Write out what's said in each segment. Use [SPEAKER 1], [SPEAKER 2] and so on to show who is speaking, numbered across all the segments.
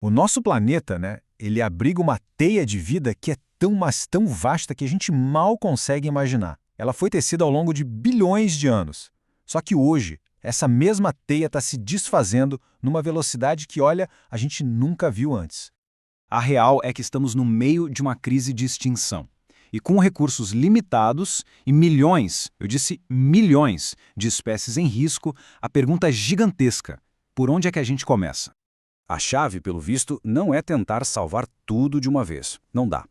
[SPEAKER 1] O nosso planeta, né, ele abriga uma teia de vida que é tão, mas tão vasta que a gente mal consegue imaginar. Ela foi tecida ao longo de bilhões de anos. Só que hoje, essa mesma teia está se desfazendo numa velocidade que, olha, a gente nunca viu antes.
[SPEAKER 2] A real é que estamos no meio de uma crise de extinção. E com recursos limitados e milhões, eu disse milhões, de espécies em risco, a pergunta é gigantesca. Por onde é que a gente começa? A chave, pelo visto, não é tentar salvar tudo de uma vez. Não dá.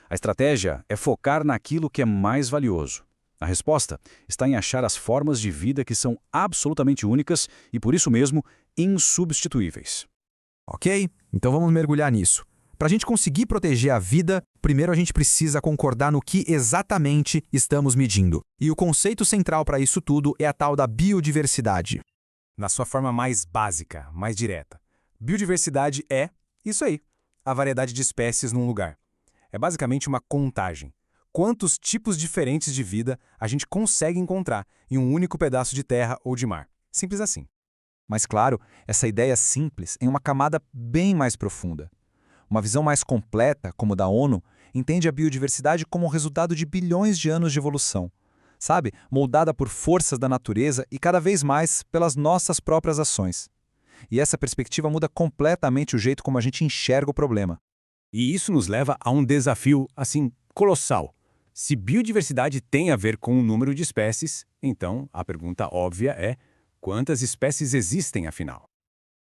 [SPEAKER 2] A estratégia é focar naquilo que é mais valioso. A resposta está em achar as formas de vida que são absolutamente únicas e, por isso mesmo, insubstituíveis.
[SPEAKER 3] Ok? Então vamos mergulhar nisso. Para a gente conseguir proteger a vida, primeiro a gente precisa concordar no que exatamente estamos medindo. E o conceito central para isso tudo é a tal da biodiversidade.
[SPEAKER 4] Na sua forma mais básica, mais direta. Biodiversidade é isso aí, a variedade de espécies num lugar. É basicamente uma contagem. Quantos tipos diferentes de vida a gente consegue encontrar em um único pedaço de terra ou de mar. Simples assim.
[SPEAKER 3] Mas claro, essa ideia simples em uma camada bem mais profunda. Uma visão mais completa, como a da ONU, entende a biodiversidade como o resultado de bilhões de anos de evolução. Sabe? Moldada por forças da natureza e cada vez mais pelas nossas próprias ações. E essa perspectiva muda completamente o jeito como a gente enxerga o problema.
[SPEAKER 4] E isso nos leva a um desafio, assim, colossal. Se biodiversidade tem a ver com o número de espécies, então a pergunta óbvia é: quantas espécies existem, afinal?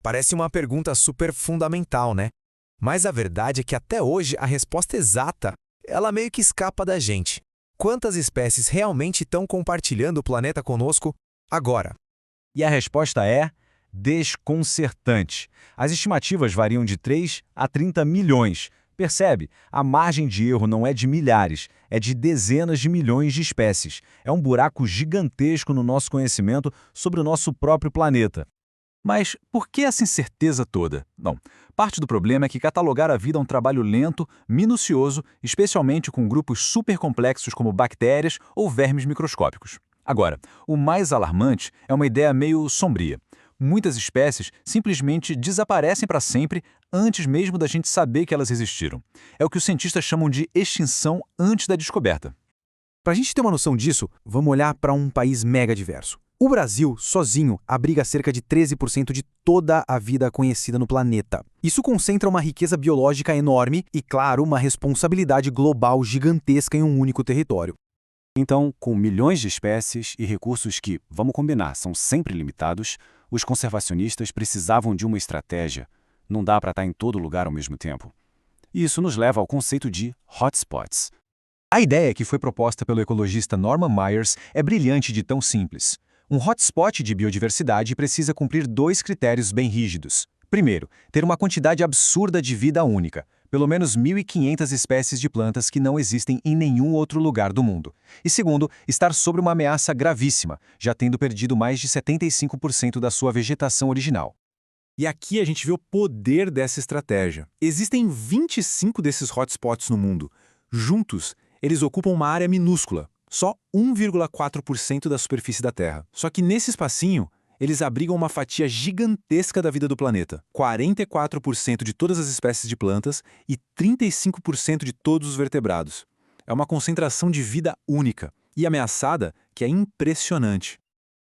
[SPEAKER 5] Parece uma pergunta super fundamental, né? Mas a verdade é que até hoje a resposta exata, ela meio que escapa da gente. Quantas espécies realmente estão compartilhando o planeta conosco agora?
[SPEAKER 2] E a resposta é desconcertante. As estimativas variam de 3 a 30 milhões. Percebe? A margem de erro não é de milhares, é de dezenas de milhões de espécies. É um buraco gigantesco no nosso conhecimento sobre o nosso próprio planeta. Mas por que essa incerteza toda? Bom, parte do problema é que catalogar a vida é um trabalho lento, minucioso, especialmente com grupos supercomplexos como bactérias ou vermes microscópicos. Agora, o mais alarmante é uma ideia meio sombria. Muitas espécies simplesmente desaparecem para sempre antes mesmo da gente saber que elas existiram. É o que os cientistas chamam de extinção antes da descoberta.
[SPEAKER 3] Para a gente ter uma noção disso, vamos olhar para um país mega diverso. O Brasil, sozinho, abriga cerca de 13% de toda a vida conhecida no planeta. Isso concentra uma riqueza biológica enorme e, claro, uma responsabilidade global gigantesca em um único território.
[SPEAKER 2] Então, com milhões de espécies e recursos que, vamos combinar, são sempre limitados, os conservacionistas precisavam de uma estratégia. Não dá para estar em todo lugar ao mesmo tempo. E isso nos leva ao conceito de hotspots.
[SPEAKER 1] A ideia que foi proposta pelo ecologista Norman Myers é brilhante de tão simples. Um hotspot de biodiversidade precisa cumprir 2 critérios bem rígidos. Primeiro, ter uma quantidade absurda de vida única, pelo menos 1.500 espécies de plantas que não existem em nenhum outro lugar do mundo. E segundo, estar sob uma ameaça gravíssima, já tendo perdido mais de 75% da sua vegetação original.
[SPEAKER 4] E aqui a gente vê o poder dessa estratégia. Existem 25 desses hotspots no mundo. Juntos, eles ocupam uma área minúscula, só 1,4% da superfície da Terra. Só que nesse espacinho, eles abrigam uma fatia gigantesca da vida do planeta. 44% de todas as espécies de plantas e 35% de todos os vertebrados. É uma concentração de vida única e ameaçada que é impressionante.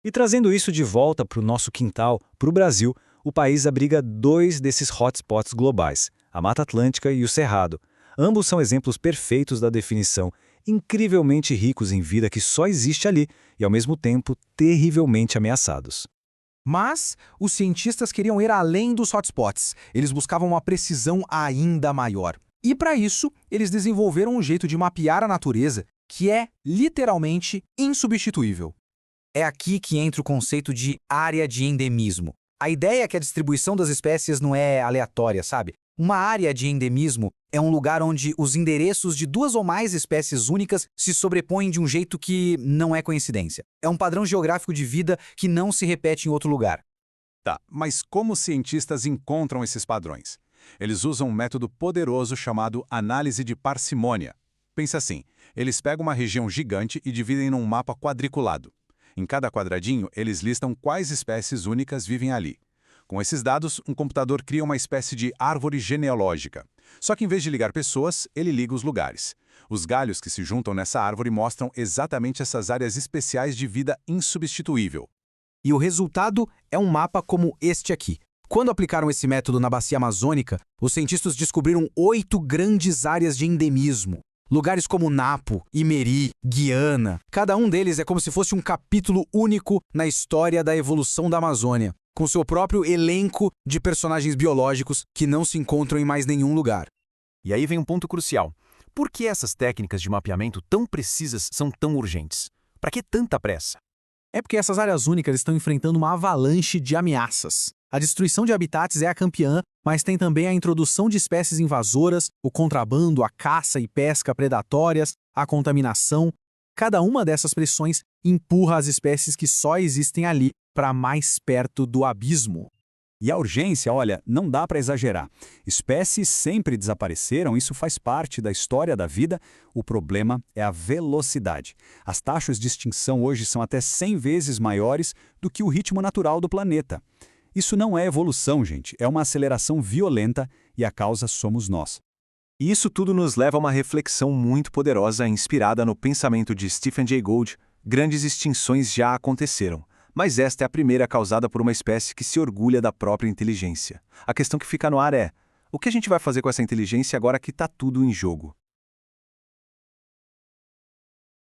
[SPEAKER 2] E trazendo isso de volta para o nosso quintal, para o Brasil, o país abriga 2 desses hotspots globais, a Mata Atlântica e o Cerrado. Ambos são exemplos perfeitos da definição, incrivelmente ricos em vida que só existe ali e, ao mesmo tempo, terrivelmente ameaçados.
[SPEAKER 3] Mas os cientistas queriam ir além dos hotspots. Eles buscavam uma precisão ainda maior. E para isso, eles desenvolveram um jeito de mapear a natureza que é, literalmente, insubstituível. É aqui que entra o conceito de área de endemismo. A ideia é que a distribuição das espécies não é aleatória, sabe? Uma área de endemismo é um lugar onde os endereços de 2 ou mais espécies únicas se sobrepõem de um jeito que não é coincidência. É um padrão geográfico de vida que não se repete em outro lugar.
[SPEAKER 4] Tá, mas como os cientistas encontram esses padrões? Eles usam um método poderoso chamado análise de parcimônia. Pensa assim, eles pegam uma região gigante e dividem num mapa quadriculado. Em cada quadradinho, eles listam quais espécies únicas vivem ali. Com esses dados, um computador cria uma espécie de árvore genealógica. Só que em vez de ligar pessoas, ele liga os lugares. Os galhos que se juntam nessa árvore mostram exatamente essas áreas especiais de vida insubstituível.
[SPEAKER 3] E o resultado é um mapa como este aqui. Quando aplicaram esse método na bacia amazônica, os cientistas descobriram 8 grandes áreas de endemismo. Lugares como Napo, Imeri, Guiana. Cada um deles é como se fosse um capítulo único na história da evolução da Amazônia, com seu próprio elenco de personagens biológicos que não se encontram em mais nenhum lugar.
[SPEAKER 6] E aí vem um ponto crucial. Por que essas técnicas de mapeamento tão precisas são tão urgentes? Para que tanta pressa?
[SPEAKER 3] É porque essas áreas únicas estão enfrentando uma avalanche de ameaças. A destruição de habitats é a campeã, mas tem também a introdução de espécies invasoras, o contrabando, a caça e pesca predatórias, a contaminação. Cada uma dessas pressões empurra as espécies que só existem ali para mais perto do abismo.
[SPEAKER 2] E a urgência, olha, não dá para exagerar. Espécies sempre desapareceram, isso faz parte da história da vida. O problema é a velocidade. As taxas de extinção hoje são até 100 vezes maiores do que o ritmo natural do planeta. Isso não é evolução, gente, é uma aceleração violenta e a causa somos nós.
[SPEAKER 1] E isso tudo nos leva a uma reflexão muito poderosa inspirada no pensamento de Stephen Jay Gould: grandes extinções já aconteceram, mas esta é a primeira causada por uma espécie que se orgulha da própria inteligência. A questão que fica no ar é: o que a gente vai fazer com essa inteligência agora que está tudo em jogo?